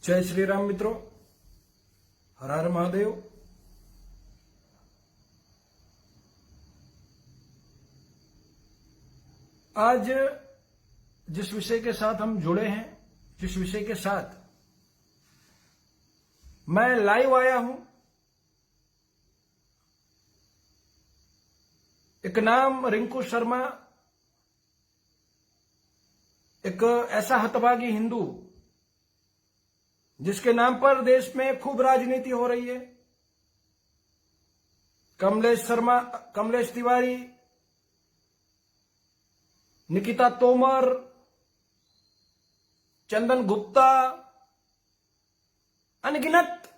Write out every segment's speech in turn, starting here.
जय श्री राम मित्रों, हर हर महादेव। आज जिस विषय के साथ हम जुड़े हैं, जिस विषय के साथ मैं लाइव आया हूं, एक नाम रिंकू शर्मा, एक ऐसा हतभागी हिंदू जिसके नाम पर देश में खूब राजनीति हो रही है। कमलेश तिवारी, निकिता तोमर, चंदन गुप्ता, अनगिनत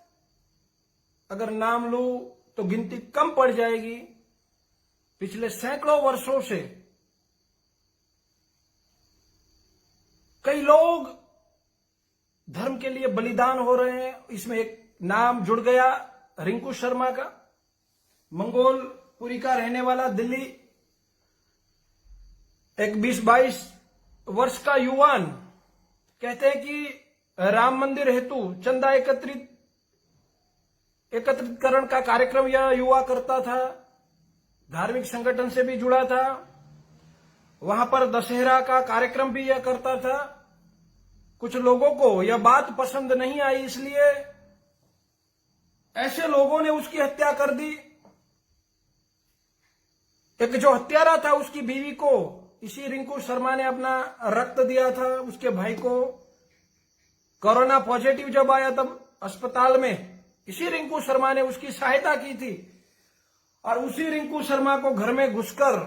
अगर नाम लूं तो गिनती कम पड़ जाएगी। पिछले सैकड़ों वर्षों से कई लोग धर्म के लिए बलिदान हो रहे हैं। इसमें एक नाम जुड़ गया रिंकू शर्मा का, मंगोलपुरी का रहने वाला, दिल्ली, एक 20-22 वर्ष का युवान। कहते हैं कि राम मंदिर हेतु चंदा एकत्रितकरण का कार्यक्रम यह युवा करता था, धार्मिक संगठन से भी जुड़ा था, वहां पर दशहरा का कार्यक्रम भी यह करता था। कुछ लोगों को यह बात पसंद नहीं आई, इसलिए ऐसे लोगों ने उसकी हत्या कर दी। एक जो हत्यारा था, उसकी बीवी को इसी रिंकू शर्मा ने अपना रक्त दिया था। उसके भाई को कोरोना पॉजिटिव जब आया तब अस्पताल में इसी रिंकू शर्मा ने उसकी सहायता की थी। और उसी रिंकू शर्मा को घर में घुसकर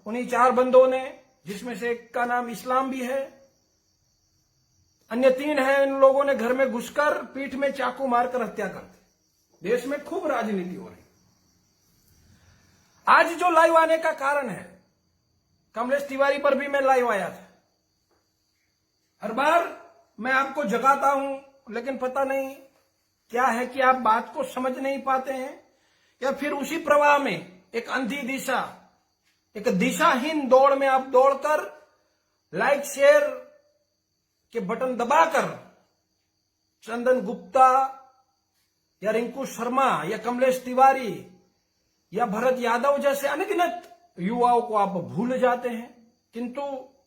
उन्हीं 4 बंदों ने, जिसमें से एक का नाम इस्लाम भी है, अन्य 3 हैं, इन लोगों ने घर में घुसकर पीठ में चाकू मारकर हत्या कर दी। देश में खूब राजनीति हो रही। आज जो लाइव आने का कारण है, कमलेश तिवारी पर भी मैं लाइव आया था। हर बार मैं आपको जगाता हूं, लेकिन पता नहीं क्या है कि आप बात को समझ नहीं पाते हैं, या फिर उसी प्रवाह में एक अंधी दिशा, एक दिशाहीन दौड़ में आप दौड़कर लाइक शेयर के बटन दबाकर चंदन गुप्ता या रिंकू शर्मा या कमलेश तिवारी या भरत यादव जैसे अनगिनत युवाओं को आप भूल जाते हैं। किंतु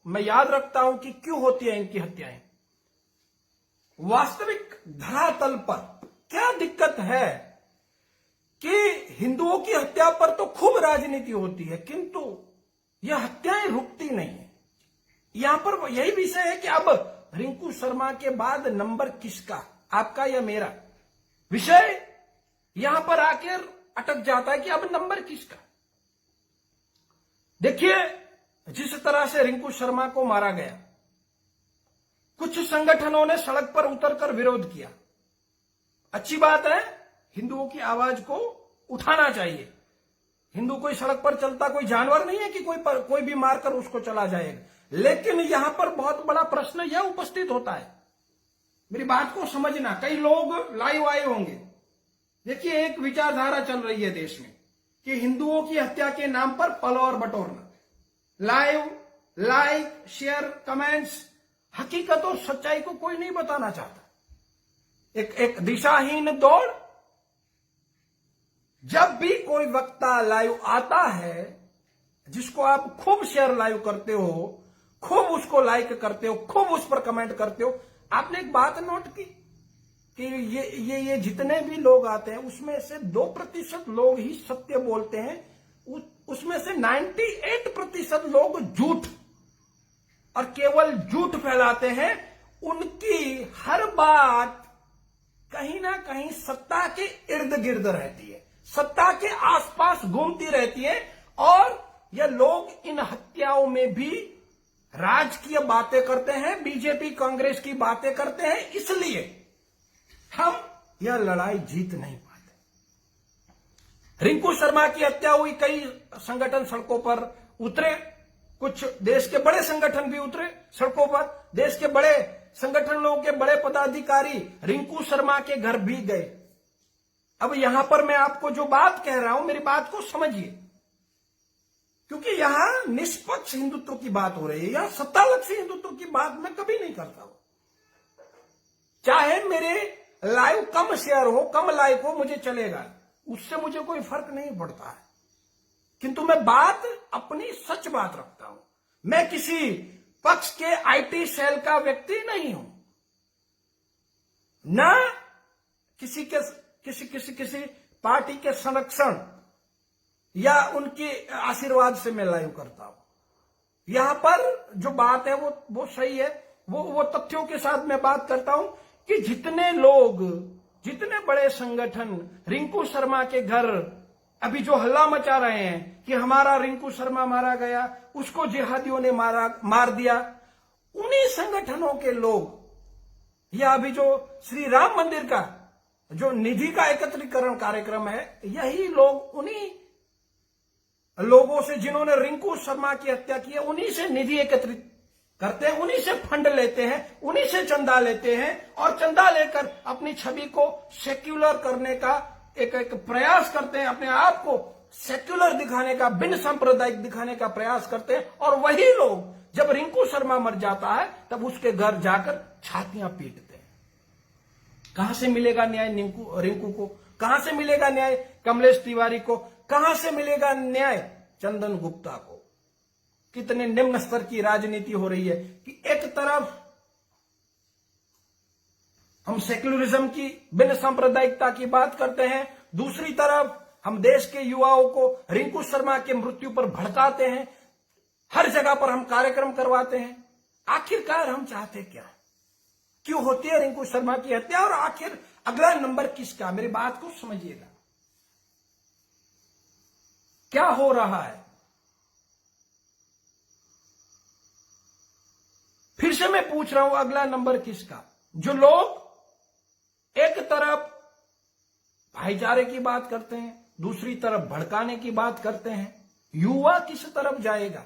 मैं याद रखता हूं कि क्यों होती है इनकी हत्याएं। वास्तविक धरातल पर क्या दिक्कत है कि हिंदुओं की हत्या पर तो खूब राजनीति होती है, किंतु यह हत्याएं रुकती नहीं है। यहां पर यही विषय है कि अब रिंकू शर्मा के बाद नंबर किसका, आपका या मेरा? विषय यहां पर आकर अटक जाता है कि अब नंबर किसका। देखिए, जिस तरह से रिंकू शर्मा को मारा गया, कुछ संगठनों ने सड़क पर उतरकर विरोध किया। अच्छी बात है, हिंदुओं की आवाज को उठाना चाहिए। हिंदू कोई सड़क पर चलता कोई जानवर नहीं है कि कोई भी मारकर उसको चला जाएगा। लेकिन यहां पर बहुत बड़ा प्रश्न यह उपस्थित होता है, मेरी बात को समझना। कई लोग लाइव आए होंगे। देखिए, एक विचारधारा चल रही है देश में कि हिंदुओं की हत्या के नाम पर पल और बटोरना, लाइव, लाइक, शेयर, कमेंट्स, हकीकत और सच्चाई को कोई नहीं बताना चाहता। एक दिशाहीन दौड़। जब भी कोई वक्ता लाइव आता है, जिसको आप खूब शेयर लाइव करते हो, खूब उसको लाइक करते हो, खूब उस पर कमेंट करते हो, आपने एक बात नोट की कि ये जितने भी लोग आते हैं, उसमें से 2% लोग ही सत्य बोलते हैं। उसमें से 98% लोग झूठ और केवल झूठ फैलाते हैं। उनकी हर बात कहीं ना कहीं सत्ता के इर्द गिर्द रहती है, सत्ता के आसपास घूमती रहती है। और ये लोग इन हत्याओं में भी राजकीय बातें करते हैं, बीजेपी कांग्रेस की बातें करते हैं। इसलिए हम यह लड़ाई जीत नहीं पाते। रिंकू शर्मा की हत्या हुई, कई संगठन सड़कों पर उतरे, कुछ देश के बड़े संगठन भी उतरे सड़कों पर। देश के बड़े संगठनों के बड़े पदाधिकारी रिंकू शर्मा के घर भी गए। अब यहां पर मैं आपको जो बात कह रहा हूं, मेरी बात को समझिए, क्योंकि यहां निष्पक्ष हिंदुत्व की बात हो रही है। यहां सत्तालक्षी हिंदुत्व की बात मैं कभी नहीं करता हूं। चाहे मेरे लाइव कम शेयर हो, कम लाइक हो, मुझे चलेगा, उससे मुझे कोई फर्क नहीं पड़ता है। किंतु मैं बात अपनी सच बात रखता हूं। मैं किसी पक्ष के आईटी सेल का व्यक्ति नहीं हूं, ना किसी पार्टी के संरक्षण या उनके आशीर्वाद से मैं लाइव करता हूं। यहां पर जो बात है वो सही है, वो तथ्यों के साथ मैं बात करता हूं कि जितने लोग, जितने बड़े संगठन रिंकू शर्मा के घर अभी जो हल्ला मचा रहे हैं कि हमारा रिंकू शर्मा मारा गया, उसको जिहादियों ने मार दिया, उन्हीं संगठनों के लोग, या अभी जो श्री राम मंदिर का जो निधि का एकत्रीकरण कार्यक्रम है, यही लोग उन्हीं लोगों से जिन्होंने रिंकू शर्मा की हत्या की है, उन्हीं से निधि एकत्रित करते हैं, उन्हीं से फंड लेते हैं, उन्हीं से चंदा लेते हैं और चंदा लेकर अपनी छवि को सेक्युलर करने का एक प्रयास करते हैं, अपने आप को सेक्युलर दिखाने का, बिन सांप्रदायिक दिखाने का प्रयास करते हैं। और वही लोग जब रिंकू शर्मा मर जाता है तब उसके घर जाकर छातियां पीटते हैं। कहां से मिलेगा न्याय रिंकू को? कहां से मिलेगा न्याय कमलेश तिवारी को? कहां से मिलेगा न्याय चंदन गुप्ता को? कितने निम्न स्तर की राजनीति हो रही है कि एक तरफ हम सेक्युलरिज्म की, बिन सांप्रदायिकता की बात करते हैं, दूसरी तरफ हम देश के युवाओं को रिंकू शर्मा के मृत्यु पर भड़काते हैं, हर जगह पर हम कार्यक्रम करवाते हैं। आखिरकार हम चाहते क्या? क्यों होती है रिंकू शर्मा की हत्या और आखिर अगला नंबर किसका? मेरी बात को समझिएगा, क्या हो रहा है? फिर से मैं पूछ रहा हूं, अगला नंबर किसका? जो लोग एक तरफ भाईचारे की बात करते हैं, दूसरी तरफ भड़काने की बात करते हैं, युवा किस तरफ जाएगा?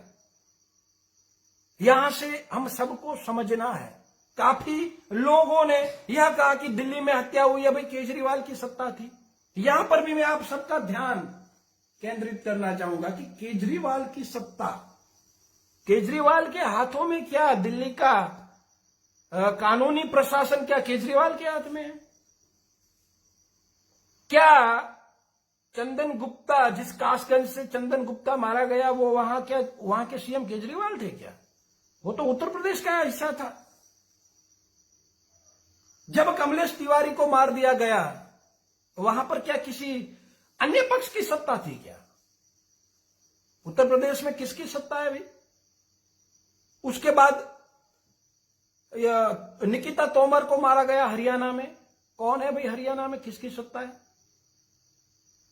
यहां से हम सबको समझना है। काफी लोगों ने यह कहा कि दिल्ली में हत्या हुई है, भाई केजरीवाल की सत्ता थी। यहां पर भी मैं आप सबका ध्यान केंद्रित करना चाहूंगा कि केजरीवाल की सत्ता, केजरीवाल के हाथों में क्या? दिल्ली का कानूनी प्रशासन क्या केजरीवाल के हाथ में है? क्या चंदन गुप्ता, जिस कासगंज से चंदन गुप्ता मारा गया, वो वहां के सीएम केजरीवाल थे क्या? वो तो उत्तर प्रदेश का हिस्सा था। जब कमलेश तिवारी को मार दिया गया, वहां पर क्या किसी अन्य पक्ष की सत्ता थी क्या? उत्तर प्रदेश में किसकी सत्ता है भाई? उसके बाद निकिता तोमर को मारा गया हरियाणा में, कौन है भाई हरियाणा में? किसकी सत्ता है?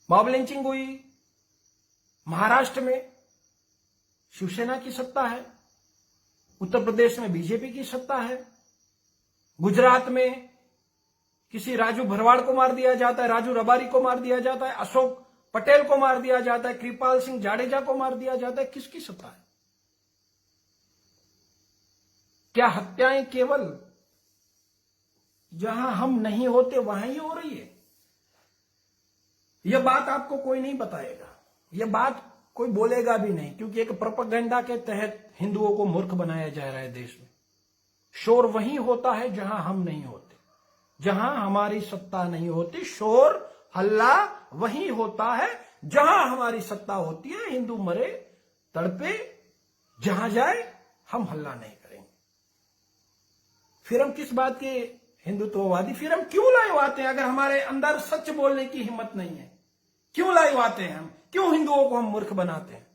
मॉब लिंचिंग हुई महाराष्ट्र में, शिवसेना की सत्ता है। उत्तर प्रदेश में बीजेपी की सत्ता है। गुजरात में किसी राजू भरवाड़ को मार दिया जाता है, राजू रबारी को मार दिया जाता है, अशोक पटेल को मार दिया जाता है, कृपाल सिंह जाडेजा को मार दिया जाता है। किसकी सत्ता है? क्या हत्याएं केवल जहां हम नहीं होते वहां ही हो रही है? यह बात आपको कोई नहीं बताएगा, यह बात कोई बोलेगा भी नहीं, क्योंकि एक प्रोपेगेंडा के तहत हिंदुओं को मूर्ख बनाया जा रहा है देश में। शोर वहीं होता है जहां हम नहीं होते, जहां हमारी सत्ता नहीं होती। शोर हल्ला वहीं होता है जहां हमारी सत्ता होती है। हिंदू मरे तड़पे, जहां जाए हम हल्ला नहीं करेंगे। फिर हम किस बात के हिंदुत्ववादी? फिर हम क्यों लाइव आते हैं अगर हमारे अंदर सच बोलने की हिम्मत नहीं है? क्यों लाइव आते हैं हम? क्यों हिंदुओं को हम मूर्ख बनाते हैं?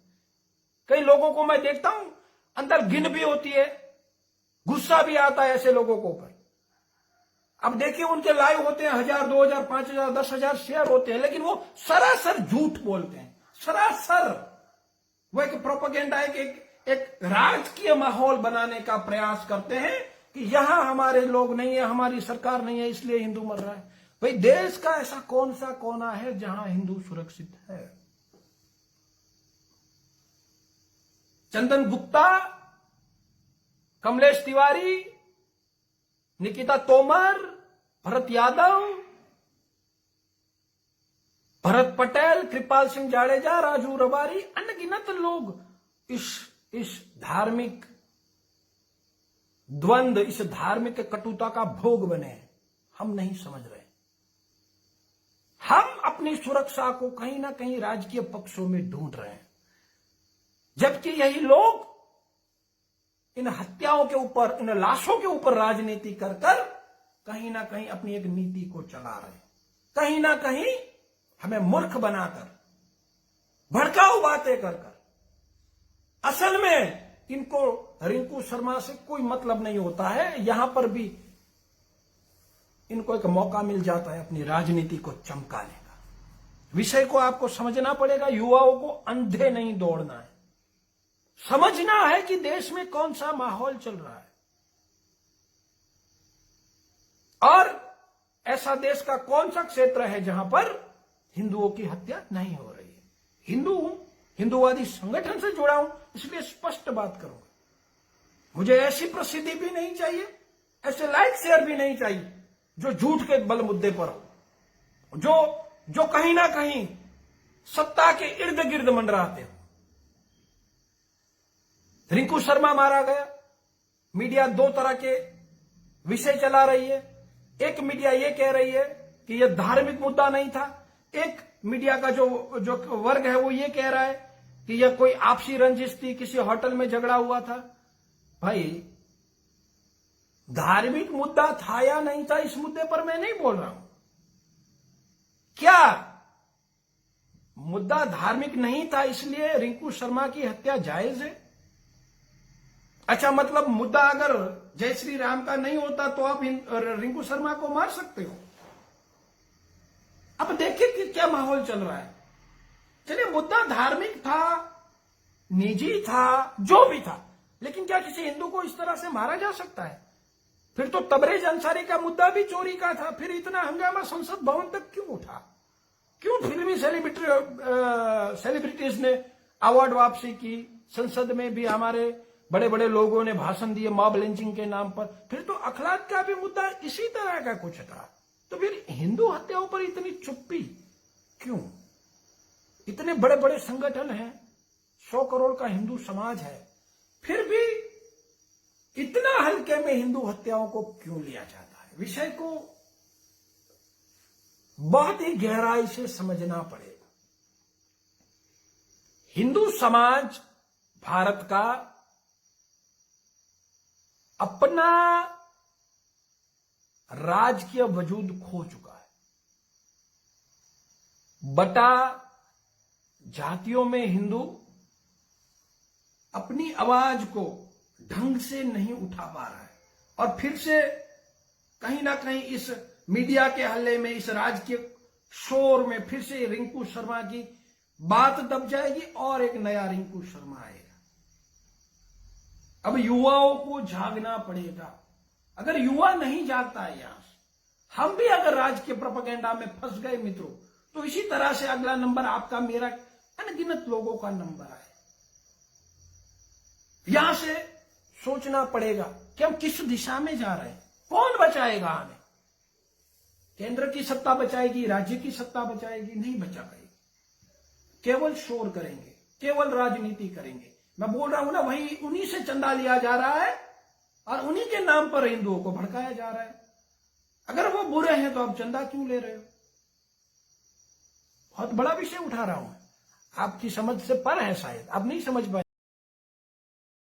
कई लोगों को मैं देखता हूं अंदर घिन भी होती है, गुस्सा भी आता है ऐसे लोगों को ऊपर। अब देखिए उनके लाइव होते हैं 1000, 2000, 5000, 10,000 शेयर होते हैं, लेकिन वो सरासर झूठ बोलते हैं। सरासर वो एक प्रोपेगेंडा है कि एक राजकीय माहौल बनाने का प्रयास करते हैं कि यहां हमारे लोग नहीं है, हमारी सरकार नहीं है, इसलिए हिंदू मर रहा है। भाई देश का ऐसा कौन सा कोना है जहां हिंदू सुरक्षित है? चंदन गुप्ता, कमलेश तिवारी, निकिता तोमर, भरत यादव, भरत पटेल, कृपाल सिंह जाडेजा, राजू रबारी, अनगिनत लोग इस धार्मिक द्वंद, इस धार्मिक कटुता का भोग बने हैं। हम नहीं समझ रहे। हम अपनी सुरक्षा को कहीं ना कहीं राजकीय पक्षों में ढूंढ रहे हैं, जबकि यही लोग इन हत्याओं के ऊपर, इन लाशों के ऊपर राजनीति कर कर कहीं ना कहीं अपनी एक नीति को चला रहे हैं। कहीं ना कहीं हमें मूर्ख बनाकर, भड़काऊ बातें कर कर, असल में इनको रिंकू शर्मा से कोई मतलब नहीं होता है। यहां पर भी इनको एक मौका मिल जाता है अपनी राजनीति को चमकाने का। विषय को आपको समझना पड़ेगा। युवाओं को अंधे नहीं दौड़ना है, समझना है कि देश में कौन सा माहौल चल रहा है और ऐसा देश का कौन सा क्षेत्र है जहां पर हिंदुओं की हत्या नहीं हो रही है। हिंदू हूं, हिंदुवादी संगठन से जुड़ा हूं, इसलिए स्पष्ट बात करूंगा। मुझे ऐसी प्रसिद्धि भी नहीं चाहिए, ऐसे लाइक शेयर भी नहीं चाहिए जो झूठ के बल मुद्दे पर हो, जो कहीं ना कहीं सत्ता के इर्द गिर्द मंडराते हो। रिंकू शर्मा मारा गया, मीडिया दो तरह के विषय चला रही है। एक मीडिया ये कह रही है कि यह धार्मिक मुद्दा नहीं था, एक मीडिया का जो वर्ग है वो ये कह रहा है कि यह कोई आपसी रंजिश थी, किसी होटल में झगड़ा हुआ था। भाई, धार्मिक मुद्दा था या नहीं था, इस मुद्दे पर मैं नहीं बोल रहा हूं। क्या मुद्दा धार्मिक नहीं था इसलिए रिंकू शर्मा की हत्या जायज है? अच्छा, मतलब मुद्दा अगर जय श्री राम का नहीं होता तो आप रिंकू शर्मा को मार सकते हो। अब देखिए कि क्या माहौल चल रहा है। चलिए, मुद्दा धार्मिक था, निजी था, जो भी था, लेकिन क्या किसी हिंदू को इस तरह से मारा जा सकता है? फिर तो तबरेज अंसारी का मुद्दा भी चोरी का था, फिर इतना हंगामा संसद भवन तक क्यों उठा? क्यों फिल्मी सेलिब्रिटीज ने अवार्ड वापसी की? संसद में भी हमारे बड़े बड़े लोगों ने भाषण दिए मॉब लिंचिंग के नाम पर। फिर तो अखलाक का भी मुद्दा इसी तरह का कुछ था। तो फिर हिंदू हत्याओं पर इतनी चुप्पी क्यों? इतने बड़े बड़े संगठन हैं, 100 करोड़ का हिंदू समाज है, फिर भी इतना हल्के में हिंदू हत्याओं को क्यों लिया जाता है? विषय को बहुत ही गहराई से समझना पड़ेगा। हिंदू समाज भारत का अपना राजकीय वजूद खो चुका है। बटा जातियों में हिंदू अपनी आवाज को ढंग से नहीं उठा पा रहा है, और फिर से कहीं ना कहीं इस मीडिया के हल्ले में, इस राजकीय शोर में फिर से रिंकू शर्मा की बात दब जाएगी और एक नया रिंकू शर्मा आएगा। अब युवाओं को जागना पड़ेगा। अगर युवा नहीं जागता है यहां से, हम भी अगर राजकीय प्रोपेगेंडा में फंस गए मित्रों, तो इसी तरह से अगला नंबर आपका, मेरा, अनगिनत लोगों का नंबर आए। यहां से सोचना पड़ेगा कि हम किस दिशा में जा रहे हैं। कौन बचाएगा हमें? केंद्र की सत्ता बचाएगी, राज्य की सत्ता बचाएगी? नहीं बचा पाएगी। केवल शोर करेंगे, केवल राजनीति करेंगे। मैं बोल रहा हूं ना, वही उन्हीं से चंदा लिया जा रहा है और उन्हीं के नाम पर हिंदुओं को भड़काया जा रहा है। अगर वो बुरे हैं तो आप चंदा क्यों ले रहे हो? बहुत बड़ा विषय उठा रहा हूं, आपकी समझ से पर है, शायद आप नहीं समझ पाए।